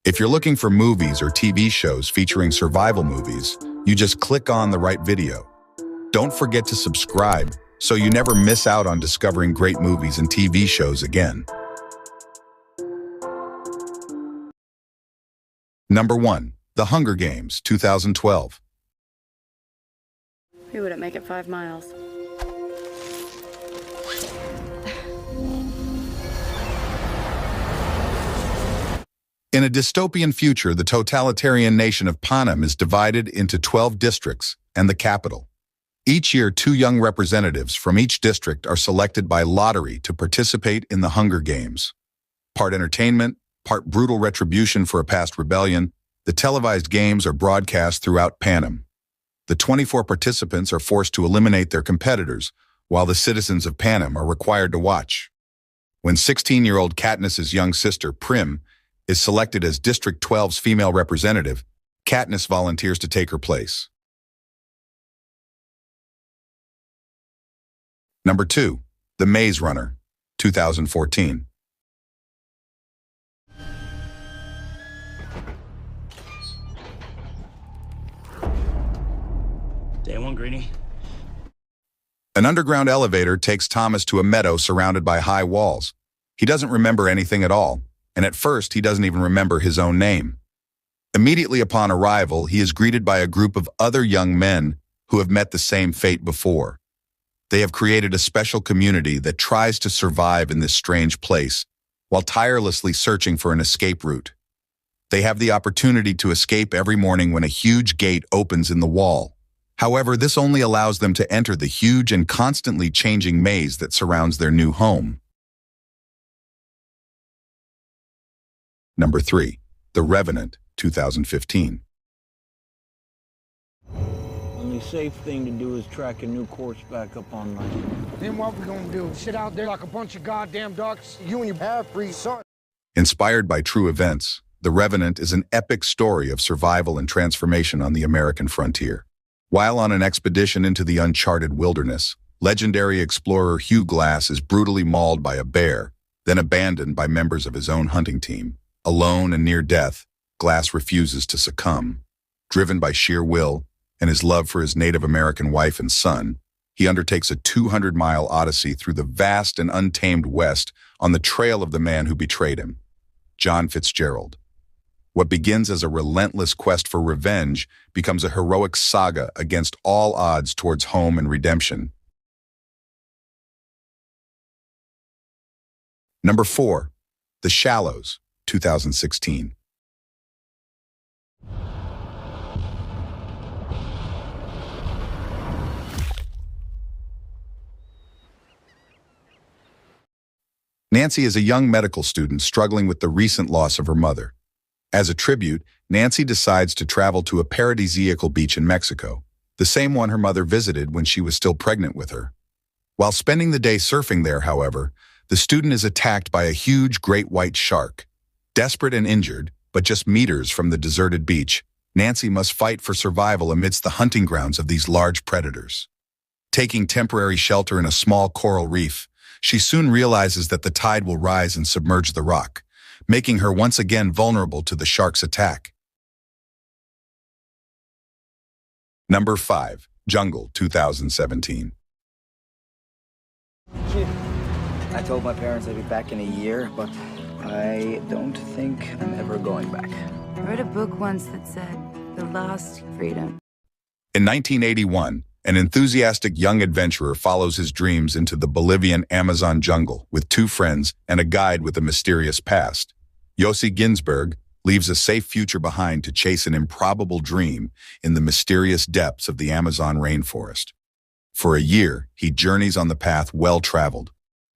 If you're looking for movies or TV shows featuring survival movies, you just click on the right video. Don't forget to subscribe so you never miss out on discovering great movies and TV shows again. Number 1. The Hunger Games, 2012. Who wouldn't make it 5 miles? In a dystopian future, the totalitarian nation of Panem is divided into 12 districts and the capital. Each year, 2 young representatives from each district are selected by lottery to participate in the Hunger Games. Part entertainment, part brutal retribution for a past rebellion, the televised games are broadcast throughout Panem. The 24 participants are forced to eliminate their competitors, while the citizens of Panem are required to watch. When 16-year-old Katniss's young sister, Prim, is selected as District 12's female representative, Katniss volunteers to take her place. Number 2. The Maze Runner, 2014. Day one, Greenie. An underground elevator takes Thomas to a meadow surrounded by high walls. He doesn't remember anything at all, and at first he doesn't even remember his own name. Immediately upon arrival, he is greeted by a group of other young men who have met the same fate before. They have created a special community that tries to survive in this strange place while tirelessly searching for an escape route. They have the opportunity to escape every morning when a huge gate opens in the wall. However, this only allows them to enter the huge and constantly changing maze that surrounds their new home. Number 3. The Revenant, 2015. Only safe thing to do is track a new course back up online. Then what we gonna do? Sit out there like a bunch of goddamn ducks? You and your half-breed son. Inspired by true events, The Revenant is an epic story of survival and transformation on the American frontier. While on an expedition into the uncharted wilderness, legendary explorer Hugh Glass is brutally mauled by a bear, then abandoned by members of his own hunting team. Alone and near death, Glass refuses to succumb. Driven by sheer will and his love for his Native American wife and son, he undertakes a 200-mile odyssey through the vast and untamed West on the trail of the man who betrayed him, John Fitzgerald. What begins as a relentless quest for revenge becomes a heroic saga against all odds towards home and redemption. Number 4. The Shallows, 2016. Nancy is a young medical student struggling with the recent loss of her mother. As a tribute, Nancy decides to travel to a paradisiacal beach in Mexico, the same one her mother visited when she was still pregnant with her. While spending the day surfing there, however, the student is attacked by a huge great white shark. Desperate and injured, but just meters from the deserted beach, Nancy must fight for survival amidst the hunting grounds of these large predators. Taking temporary shelter in a small coral reef, she soon realizes that the tide will rise and submerge the rock, making her once again vulnerable to the shark's attack. Number 5. Jungle, 2017. I told my parents I'd be back in a year, but I don't think I'm ever going back. I read a book once that said, "The Lost Freedom." In 1981, an enthusiastic young adventurer follows his dreams into the Bolivian Amazon jungle with 2 friends and a guide with a mysterious past. Yossi Ginsberg leaves a safe future behind to chase an improbable dream in the mysterious depths of the Amazon rainforest. For a year, he journeys on the path well-traveled.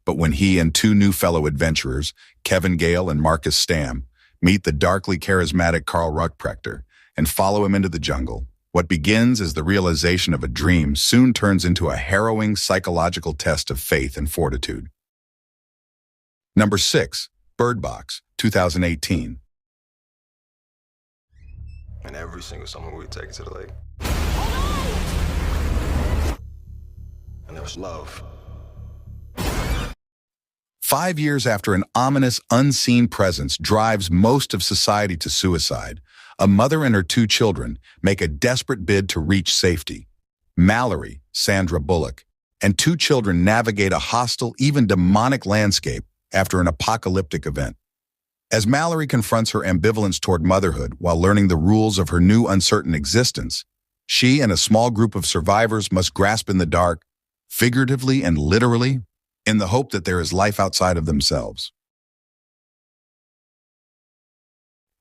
But when he and 2 new fellow adventurers, Kevin Gale and Marcus Stam, meet the darkly charismatic Carl Ruckprechter and follow him into the jungle, what begins as the realization of a dream soon turns into a harrowing psychological test of faith and fortitude. Number 6. Bird Box, 2018. And every single summer we'd take it to the lake. And there was love. 5 years after an ominous, unseen presence drives most of society to suicide, a mother and her 2 children make a desperate bid to reach safety. Mallory, Sandra Bullock, and 2 children navigate a hostile, even demonic landscape after an apocalyptic event. As Mallory confronts her ambivalence toward motherhood while learning the rules of her new uncertain existence, she and a small group of survivors must grasp in the dark, figuratively and literally, in the hope that there is life outside of themselves.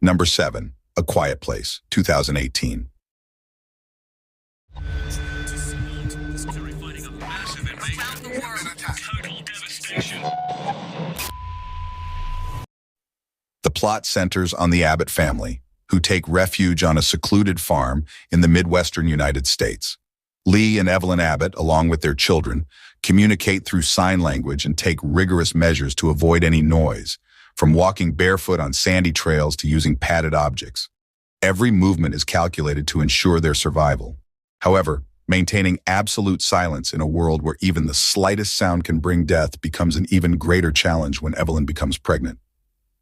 Number 7, A Quiet Place, 2018. The plot centers on the Abbott family, who take refuge on a secluded farm in the Midwestern United States. Lee and Evelyn Abbott, along with their children, communicate through sign language and take rigorous measures to avoid any noise, from walking barefoot on sandy trails to using padded objects. Every movement is calculated to ensure their survival. However, maintaining absolute silence in a world where even the slightest sound can bring death becomes an even greater challenge when Evelyn becomes pregnant,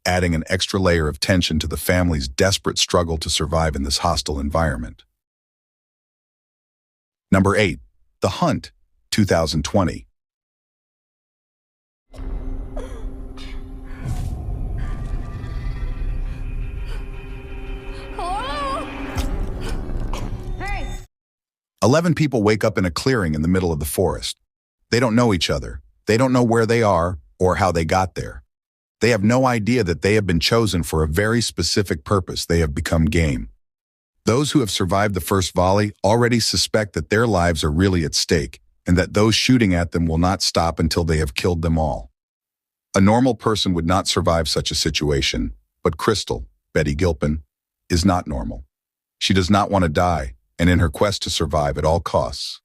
adding an extra layer of tension to the family's desperate struggle to survive in this hostile environment. Number 8, The Hunt, 2020. Hello? Hey! 11 people wake up in a clearing in the middle of the forest. They don't know each other. They don't know where they are or how they got there. They have no idea that they have been chosen for a very specific purpose. They have become game. Those who have survived the first volley already suspect that their lives are really at stake and that those shooting at them will not stop until they have killed them all. A normal person would not survive such a situation, but Crystal, Betty Gilpin, is not normal. She does not want to die, and in her quest to survive at all costs.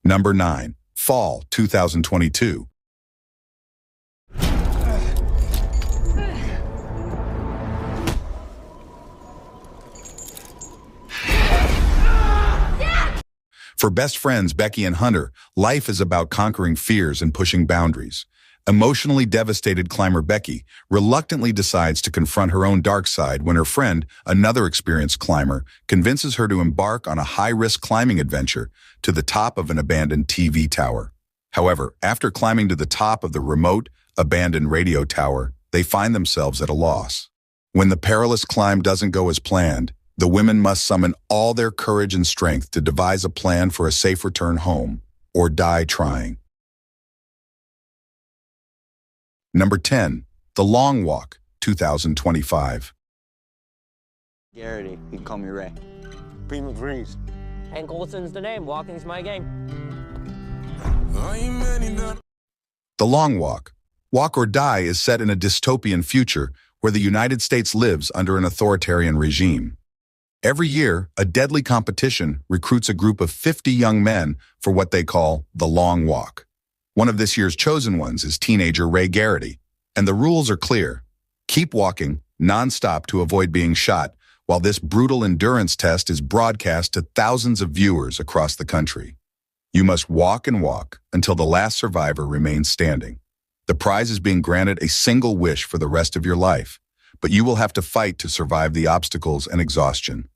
Number 9, Fall, 2022. For best friends Becky and Hunter, life is about conquering fears and pushing boundaries. Emotionally devastated climber Becky reluctantly decides to confront her own dark side when her friend, another experienced climber, convinces her to embark on a high-risk climbing adventure to the top of an abandoned TV tower. However, after climbing to the top of the remote, abandoned radio tower, they find themselves at a loss. When the perilous climb doesn't go as planned, the women must summon all their courage and strength to devise a plan for a safe return home, or die trying. Number 10, The Long Walk, 2025. Garrity, you can call me Ray. Prima Breeze. And Colson's the name. Walking's my game. The Long Walk, Walk or Die, is set in a dystopian future where the United States lives under an authoritarian regime. Every year, a deadly competition recruits a group of 50 young men for what they call the Long Walk. One of this year's chosen ones is teenager Ray Garrity, and the rules are clear. Keep walking non-stop to avoid being shot, while this brutal endurance test is broadcast to thousands of viewers across the country. You must walk and walk until the last survivor remains standing. The prize is being granted a single wish for the rest of your life, but you will have to fight to survive the obstacles and exhaustion.